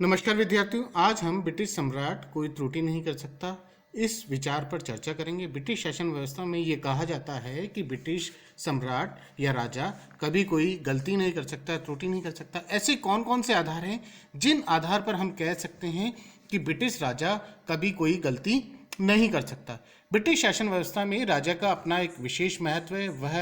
नमस्कार विद्यार्थियों, आज हम ब्रिटिश सम्राट कोई त्रुटि नहीं कर सकता इस विचार पर चर्चा करेंगे। ब्रिटिश शासन व्यवस्था में ये कहा जाता है कि ब्रिटिश सम्राट या राजा कभी कोई गलती नहीं कर सकता, त्रुटि नहीं कर सकता। ऐसे कौन कौन से आधार हैं जिन आधार पर हम कह सकते हैं कि ब्रिटिश राजा कभी कोई गलती नहीं कर सकता। ब्रिटिश शासन व्यवस्था में राजा का अपना एक विशेष महत्व है। वह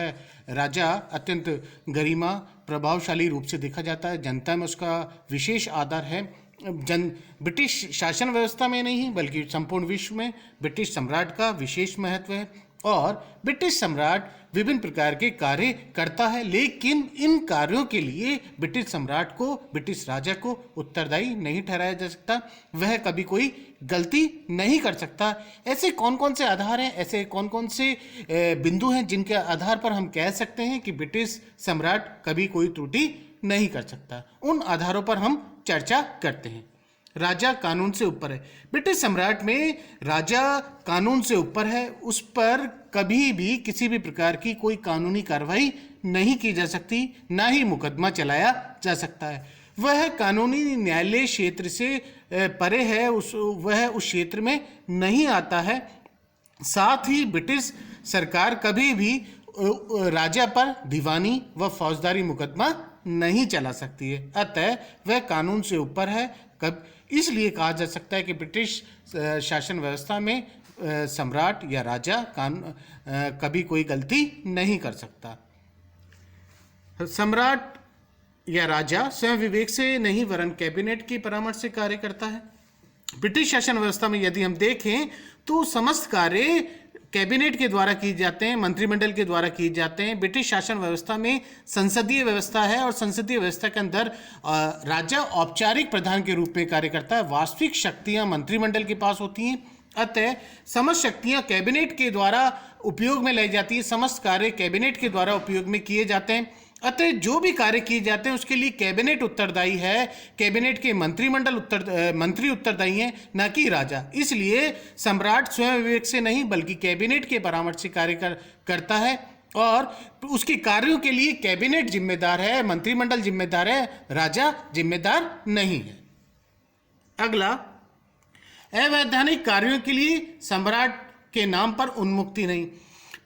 राजा अत्यंत गरिमा प्रभावशाली रूप से देखा जाता है, जनता में उसका विशेष आदर है। ब्रिटिश शासन व्यवस्था में नहीं बल्कि संपूर्ण विश्व में ब्रिटिश सम्राट का विशेष महत्व है और ब्रिटिश सम्राट विभिन्न प्रकार के कार्य करता है, लेकिन इन कार्यों के लिए ब्रिटिश सम्राट को, ब्रिटिश राजा को उत्तरदायी नहीं ठहराया जा सकता। वह कभी कोई गलती नहीं कर सकता। ऐसे कौन कौन से आधार हैं, ऐसे कौन कौन से बिंदु हैं जिनके आधार पर हम कह सकते हैं कि ब्रिटिश सम्राट कभी कोई त्रुटि नहीं कर सकता। उन आधारों पर हम चर्चा करते हैं। राजा कानून से ऊपर है। ब्रिटिश सम्राट में राजा कानून से ऊपर है, उस पर कभी भी किसी भी प्रकार की कोई कानूनी कार्रवाई नहीं की जा सकती, ना ही मुकदमा चलाया जा सकता है। वह कानूनी न्यायालय क्षेत्र से परे है, वह उस क्षेत्र में नहीं आता है। साथ ही ब्रिटिश सरकार कभी भी राजा पर दीवानी व फौजदारी मुकदमा नहीं चला सकती है, अतः वह कानून से ऊपर है। इसलिए कहा जा सकता है कि ब्रिटिश शासन व्यवस्था में सम्राट या राजा कभी कोई गलती नहीं कर सकता। सम्राट या राजा स्वयं विवेक से नहीं वरन कैबिनेट के परामर्श से कार्य करता है। ब्रिटिश शासन व्यवस्था में यदि हम देखें तो समस्त कार्य कैबिनेट के द्वारा किए जाते हैं, मंत्रिमंडल के द्वारा किए जाते हैं। ब्रिटिश शासन व्यवस्था में संसदीय व्यवस्था है और संसदीय व्यवस्था के अंदर राजा औपचारिक प्रधान के रूप में कार्य करता है। वास्तविक शक्तियां मंत्रिमंडल के पास होती हैं, अतः समस्त शक्तियां कैबिनेट के द्वारा उपयोग में लाई जाती है। समस्त कार्य कैबिनेट के द्वारा उपयोग में किए जाते हैं, अतः जो भी कार्य किए जाते हैं उसके लिए कैबिनेट उत्तरदायी है। कैबिनेट के मंत्री उत्तरदायी हैं, न कि राजा। इसलिए सम्राट स्वयं विवेक से नहीं बल्कि कैबिनेट के परामर्श से कार्य करता है और उसके कार्यों के लिए कैबिनेट जिम्मेदार है, मंत्रिमंडल जिम्मेदार है, राजा जिम्मेदार नहीं है। अगला, अवैधानिक कार्यों के लिए सम्राट के नाम पर उन्मुक्ति नहीं।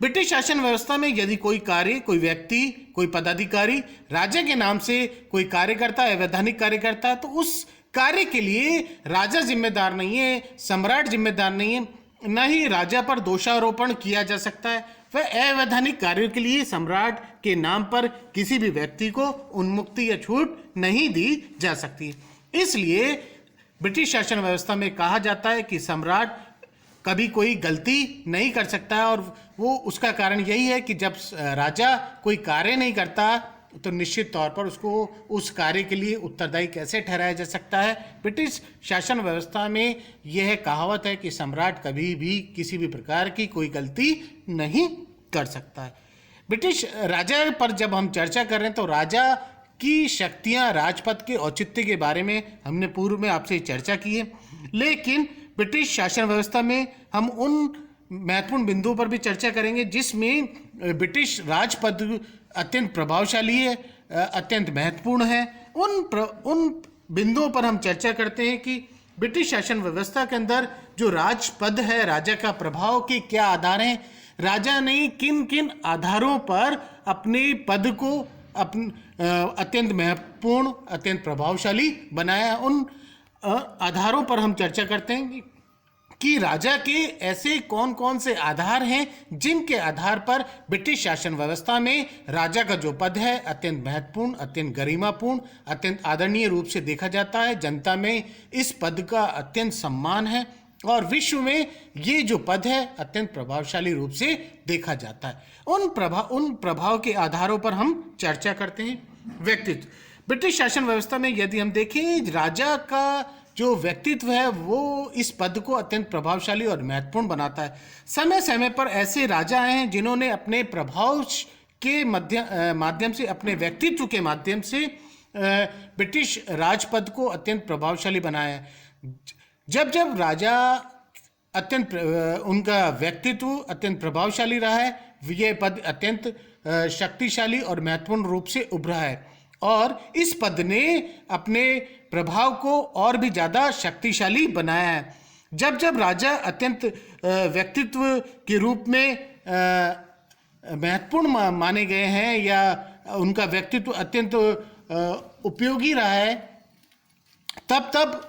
ब्रिटिश शासन व्यवस्था में यदि कोई कार्य, कोई व्यक्ति, कोई पदाधिकारी राजा के नाम से कोई कार्य करता है, अवैधानिक कार्य करता है, तो उस कार्य के लिए राजा जिम्मेदार नहीं है, सम्राट जिम्मेदार नहीं है, न ही राजा पर दोषारोपण किया जा सकता है। वह अवैधानिक कार्यों के लिए सम्राट के नाम पर किसी भी व्यक्ति को उन्मुक्ति या छूट नहीं दी जा सकती। इसलिए ब्रिटिश शासन व्यवस्था में कहा जाता है कि सम्राट कभी कोई गलती नहीं कर सकता है और वो उसका कारण यही है कि जब राजा कोई कार्य नहीं करता तो निश्चित तौर पर उसको उस कार्य के लिए उत्तरदायी कैसे ठहराया जा सकता है। ब्रिटिश शासन व्यवस्था में यह कहावत है कि सम्राट कभी भी किसी भी प्रकार की कोई गलती नहीं कर सकता है। ब्रिटिश राजा पर जब हम चर्चा कर रहे हैं तो राजा की शक्तियां, राजपद के औचित्य के बारे में हमने पूर्व में आपसे चर्चा की है, लेकिन ब्रिटिश शासन व्यवस्था में हम उन महत्वपूर्ण बिंदुओं पर भी चर्चा करेंगे जिसमें ब्रिटिश राजपद अत्यंत प्रभावशाली है, अत्यंत महत्वपूर्ण है। उन बिंदुओं पर हम चर्चा करते हैं कि ब्रिटिश शासन व्यवस्था के अंदर जो राजपद है, राजा का प्रभाव के क्या आधार हैं, राजा ने किन किन आधारों पर अपने पद को अत्यंत महत्वपूर्ण, अत्यंत प्रभावशाली बनाया। उन आधारों पर हम चर्चा करते हैं कि राजा के ऐसे कौन कौन से आधार हैं जिनके आधार पर ब्रिटिश शासन व्यवस्था में राजा का जो पद है अत्यंत महत्वपूर्ण, अत्यंत गरिमापूर्ण, अत्यंत आदरणीय रूप से देखा जाता है। जनता में इस पद का अत्यंत सम्मान है और विश्व में ये जो पद है अत्यंत प्रभावशाली रूप से देखा जाता है। उन प्रभाव के आधारों पर हम चर्चा करते हैं। व्यक्तित्व, ब्रिटिश शासन व्यवस्था में यदि हम देखें, राजा का जो व्यक्तित्व है वो इस पद को अत्यंत प्रभावशाली और महत्वपूर्ण बनाता है। समय समय पर ऐसे राजा हैं जिन्होंने अपने प्रभाव के माध्यम से, अपने व्यक्तित्व के माध्यम से ब्रिटिश राजपद को अत्यंत प्रभावशाली बनाया है। जब जब राजा उनका व्यक्तित्व अत्यंत प्रभावशाली रहा है, यह पद अत्यंत शक्तिशाली और महत्वपूर्ण रूप से उभरा है। और इस पद ने अपने प्रभाव को और भी ज़्यादा शक्तिशाली बनाया है। जब जब राजा अत्यंत व्यक्तित्व के रूप में महत्वपूर्ण माने गए हैं या उनका व्यक्तित्व अत्यंत उपयोगी रहा है, तब तब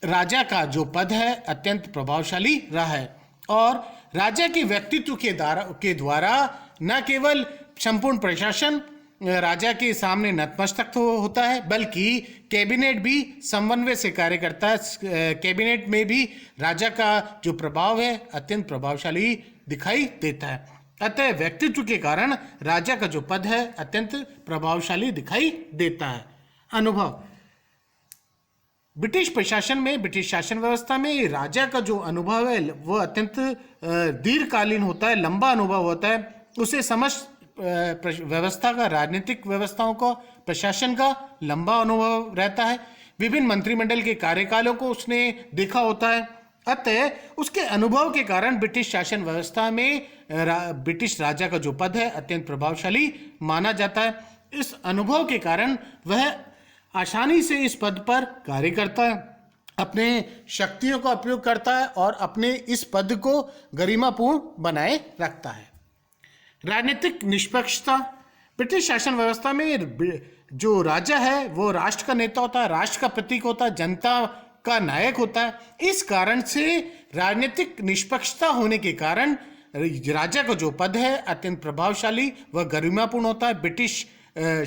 राजा का जो पद है अत्यंत प्रभावशाली रहा है। और राजा के व्यक्तित्व के द्वारा न केवल संपूर्ण प्रशासन राजा के सामने नतमस्तक होता है, बल्कि कैबिनेट भी समन्वय से कार्य करता है। कैबिनेट में भी राजा का जो प्रभाव है अत्यंत प्रभावशाली दिखाई देता है। अतः व्यक्तित्व के कारण राजा का जो पद है अत्यंत प्रभावशाली दिखाई देता है। अनुभव, ब्रिटिश प्रशासन में, ब्रिटिश शासन व्यवस्था में राजा का जो अनुभव है वह अत्यंत दीर्घकालीन होता है, लंबा अनुभव होता है। उसे समस्त व्यवस्था का, राजनीतिक व्यवस्थाओं का, प्रशासन का लंबा अनुभव रहता है। विभिन्न मंत्रिमंडल के कार्यकालों को उसने देखा होता है। अतः उसके अनुभव के कारण ब्रिटिश शासन व्यवस्था में ब्रिटिश राजा का जो पद है अत्यंत प्रभावशाली माना जाता है। इस अनुभव के कारण वह आसानी से इस पद पर कार्य करता है, अपने शक्तियों का उपयोग करता है और अपने इस पद को गरिमापूर्ण बनाए रखता है। राजनीतिक निष्पक्षता, ब्रिटिश शासन व्यवस्था में जो राजा है वो राष्ट्र का नेता होता है, राष्ट्र का प्रतीक होता है, जनता का नायक होता है। इस कारण से राजनीतिक निष्पक्षता होने के कारण राजा का जो पद है अत्यंत प्रभावशाली व गरिमापूर्ण होता है। ब्रिटिश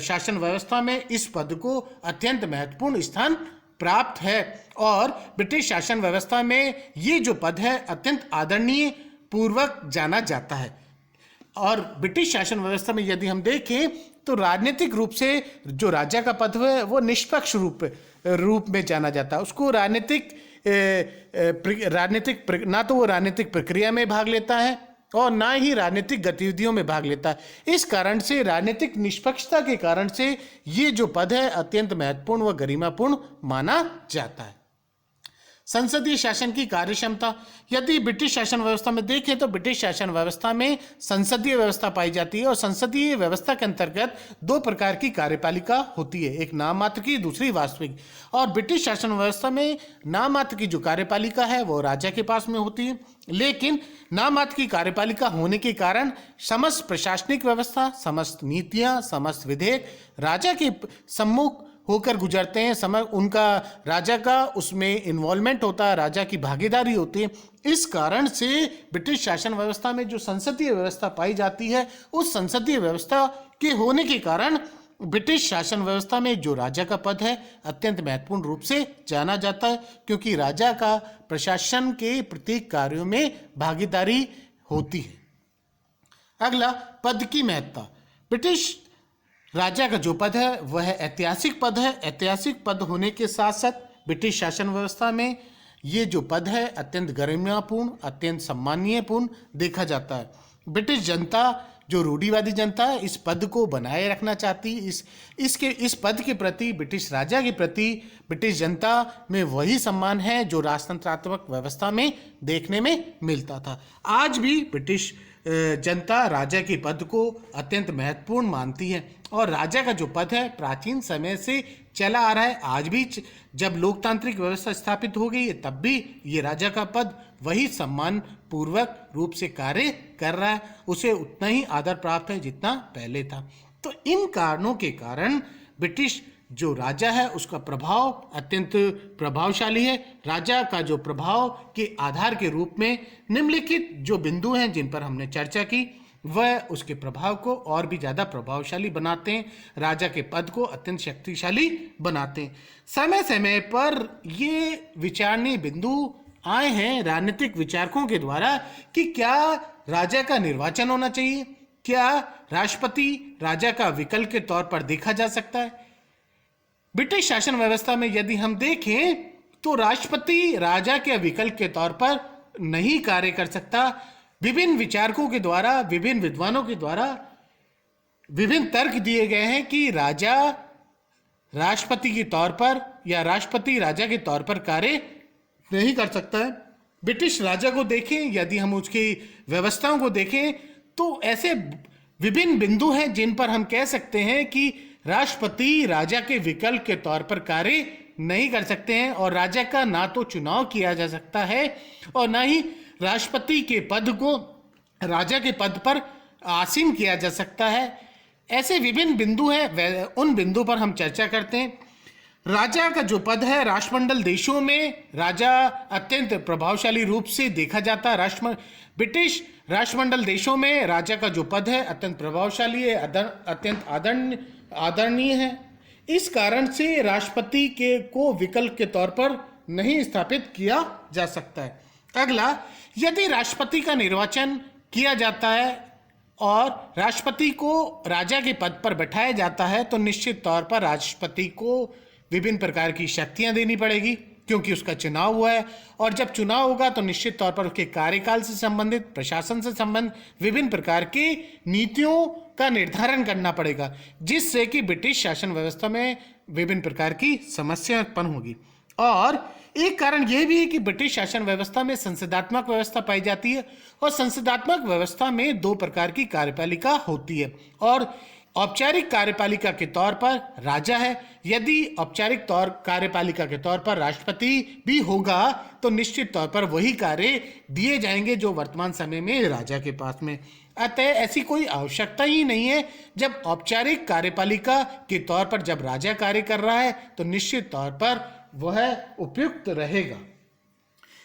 शासन व्यवस्था में इस पद को अत्यंत महत्वपूर्ण स्थान प्राप्त है और ब्रिटिश शासन व्यवस्था में ये जो पद है अत्यंत आदरणीय पूर्वक जाना जाता है। और ब्रिटिश शासन व्यवस्था में यदि हम देखें तो राजनीतिक रूप से जो राजा का पद है वो निष्पक्ष रूप में जाना जाता है। उसको राजनीतिक ना तो वो राजनीतिक प्रक्रिया में भाग लेता है और ना ही राजनीतिक गतिविधियों में भाग लेता है। इस कारण से राजनीतिक निष्पक्षता के कारण से ये जो पद है अत्यंत महत्वपूर्ण व गरिमापूर्ण माना जाता है। संसदीय शासन की कार्यक्षमता, यदि ब्रिटिश शासन व्यवस्था में देखें तो ब्रिटिश शासन व्यवस्था में संसदीय व्यवस्था पाई जाती है और संसदीय व्यवस्था के अंतर्गत दो प्रकार की कार्यपालिका होती है, एक नाम मात्र की, दूसरी वास्तविक। और ब्रिटिश शासन व्यवस्था में नाम मात्र की जो कार्यपालिका है वो राजा के पास में होती है, लेकिन नाम मात्र की कार्यपालिका होने के कारण समस्त प्रशासनिक व्यवस्था, समस्त नीतियां, समस्त विधेयक राजा के सम्मुख होकर गुजरते हैं। उनका राजा का उसमें इन्वॉल्वमेंट होता है, राजा की भागीदारी होती है। इस कारण से ब्रिटिश शासन व्यवस्था में जो संसदीय व्यवस्था पाई जाती है उस संसदीय व्यवस्था के होने के कारण ब्रिटिश शासन व्यवस्था में जो राजा का पद है अत्यंत महत्वपूर्ण रूप से जाना जाता है, क्योंकि राजा का प्रशासन के प्रत्येक कार्यों में भागीदारी होती है। अगला, पद की महत्ता। ब्रिटिश राजा का जो पद है वह ऐतिहासिक पद है। ऐतिहासिक पद होने के साथ साथ ब्रिटिश शासन व्यवस्था में ये जो पद है अत्यंत गरिमापूर्ण, अत्यंत सम्माननीयपूर्ण देखा जाता है। ब्रिटिश जनता जो रूढ़िवादी जनता है इस पद को बनाए रखना चाहती है। इस पद के प्रति, ब्रिटिश राजा के प्रति ब्रिटिश जनता में वही सम्मान है जो राजतंत्रात्मक व्यवस्था में देखने में मिलता था। आज भी ब्रिटिश जनता राजा के पद को अत्यंत महत्वपूर्ण मानती है और राजा का जो पद है प्राचीन समय से चला आ रहा है। आज भी जब लोकतांत्रिक व्यवस्था स्थापित हो गई है तब भी ये राजा का पद वही सम्मान पूर्वक रूप से कार्य कर रहा है, उसे उतना ही आदर प्राप्त है जितना पहले था। तो इन कारणों के कारण ब्रिटिश जो राजा है उसका प्रभाव अत्यंत प्रभावशाली है। राजा का जो प्रभाव के आधार के रूप में निम्नलिखित जो बिंदु हैं जिन पर हमने चर्चा की वह उसके प्रभाव को और भी ज़्यादा प्रभावशाली बनाते हैं, राजा के पद को अत्यंत शक्तिशाली बनाते हैं। समय समय पर ये विचारणीय बिंदु आए हैं राजनीतिक विचारकों के द्वारा कि क्या राजा का निर्वाचन होना चाहिए, क्या राष्ट्रपति राजा का विकल्प के तौर पर देखा जा सकता है। ब्रिटिश शासन व्यवस्था में यदि हम देखें तो राष्ट्रपति राजा के विकल्प के तौर पर नहीं कार्य कर सकता। विभिन्न विचारकों के द्वारा, विभिन्न विद्वानों के द्वारा विभिन्न तर्क दिए गए हैं कि राजा राष्ट्रपति के तौर पर या राष्ट्रपति राजा के तौर पर कार्य नहीं कर सकता है। ब्रिटिश राजा को देखें, यदि हम उसकी व्यवस्थाओं को देखें तो ऐसे विभिन्न बिंदु हैं जिन पर हम कह सकते हैं कि राष्ट्रपति राजा के विकल्प के तौर पर कार्य नहीं कर सकते हैं और राजा का ना तो चुनाव किया जा सकता है और ना ही राष्ट्रपति के पद को राजा के पद पर आसीन किया जा सकता है। ऐसे विभिन्न बिंदु हैं, उन बिंदु पर हम चर्चा करते हैं। राजा का जो पद है, राष्ट्रमंडल देशों में राजा अत्यंत प्रभावशाली रूप से देखा जाता है। ब्रिटिश राष्ट्रमंडल देशों में राजा का जो पद है अत्यंत प्रभावशाली है, अत्यंत आदरणीय है। इस कारण से राष्ट्रपति के को विकल्प के तौर पर नहीं स्थापित किया जा सकता है। अगला, यदि राष्ट्रपति का निर्वाचन किया जाता है और राष्ट्रपति को राजा के पद पर बैठाया जाता है तो निश्चित तौर पर राष्ट्रपति को विभिन्न प्रकार की शक्तियां देनी पड़ेगी क्योंकि उसका चुनाव हुआ है और जब चुनाव होगा तो निश्चित तौर पर उसके कार्यकाल से संबंधित, प्रशासन से संबंधित विभिन्न प्रकार की नीतियों का निर्धारण करना पड़ेगा, जिससे कि ब्रिटिश शासन व्यवस्था में विभिन्न प्रकार की समस्या उत्पन्न होगी। और एक कारण यह भी है कि ब्रिटिश शासन व्यवस्था में संसदात्मक व्यवस्था पाई जाती है और संसदात्मक व्यवस्था में दो प्रकार की कार्यपालिका होती है और औपचारिक कार्यपालिका के तौर पर राजा है। यदि औपचारिक कार्यपालिका के तौर पर राष्ट्रपति भी होगा तो निश्चित तौर पर वही कार्य दिए जाएंगे जो वर्तमान समय में राजा के पास में। अतः ऐसी कोई आवश्यकता ही नहीं है। जब औपचारिक कार्यपालिका के तौर पर जब राजा कार्य कर रहा है तो निश्चित तौर पर वह उपयुक्त रहेगा।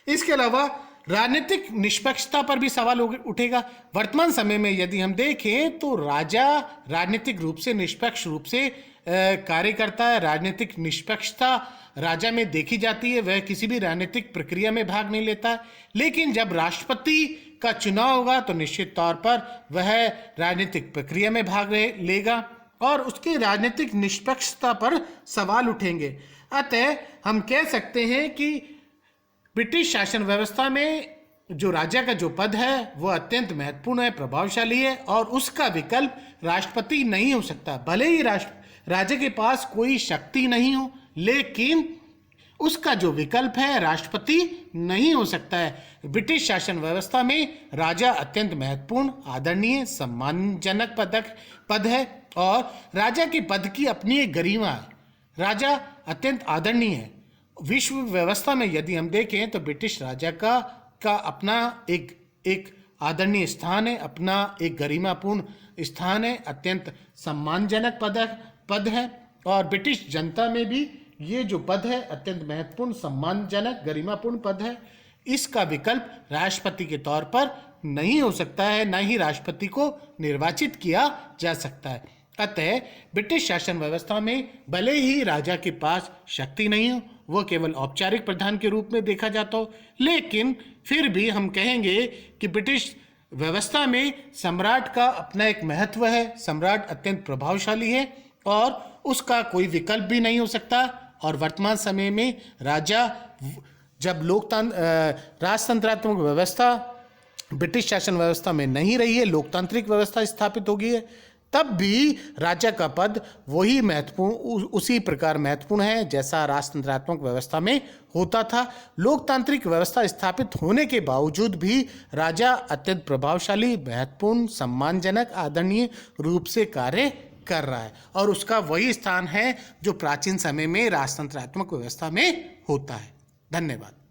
इसके अलावा राजनीतिक निष्पक्षता पर भी सवाल उठेगा। वर्तमान समय में यदि हम देखें तो राजा राजनीतिक रूप से निष्पक्ष रूप से कार्य करता है। राजनीतिक निष्पक्षता राजा में देखी जाती है, वह किसी भी राजनीतिक प्रक्रिया में भाग नहीं लेता है। लेकिन जब राष्ट्रपति का चुनाव होगा तो निश्चित तौर पर वह राजनीतिक प्रक्रिया में भाग लेगा और उसकी राजनीतिक निष्पक्षता पर सवाल उठेंगे। अतः हम कह सकते हैं कि ब्रिटिश शासन व्यवस्था में जो राजा का जो पद है वह अत्यंत महत्वपूर्ण है, प्रभावशाली है और उसका विकल्प राष्ट्रपति नहीं हो सकता। भले ही राजा के पास कोई शक्ति नहीं हो, लेकिन उसका जो विकल्प है राष्ट्रपति नहीं हो सकता है। ब्रिटिश शासन व्यवस्था में राजा अत्यंत महत्वपूर्ण, आदरणीय, सम्मानजनक पद है और राजा के पद की अपनी एक गरिमा है। राजा अत्यंत आदरणीय है। विश्व व्यवस्था में यदि हम देखें तो ब्रिटिश राजा का अपना एक आदरणीय स्थान है, अपना एक गरिमापूर्ण स्थान है, अत्यंत सम्मानजनक पद है और ब्रिटिश जनता में भी ये जो पद है अत्यंत महत्वपूर्ण, सम्मानजनक, गरिमापूर्ण पद है। इसका विकल्प राष्ट्रपति के तौर पर नहीं हो सकता है, ना ही राष्ट्रपति को निर्वाचित किया जा सकता है। अतः ब्रिटिश शासन व्यवस्था में भले ही राजा के पास शक्ति नहीं हो, वह केवल औपचारिक प्रधान के रूप में देखा जाता हो, लेकिन फिर भी हम कहेंगे कि ब्रिटिश व्यवस्था में सम्राट का अपना एक महत्व है। सम्राट अत्यंत प्रभावशाली है और उसका कोई विकल्प भी नहीं हो सकता। और वर्तमान समय में राजा जब राजतंत्रात्मक व्यवस्था ब्रिटिश शासन व्यवस्था में नहीं रही है, लोकतांत्रिक व्यवस्था स्थापित हो गई है, तब भी राजा का पद वही महत्वपूर्ण, उसी प्रकार महत्वपूर्ण है जैसा राजतंत्रात्मक व्यवस्था में होता था। लोकतांत्रिक व्यवस्था स्थापित होने के बावजूद भी राजा अत्यंत प्रभावशाली, महत्वपूर्ण, सम्मानजनक, आदरणीय रूप से कार्य कर रहा है और उसका वही स्थान है जो प्राचीन समय में राजतंत्रात्मक व्यवस्था में होता है। धन्यवाद।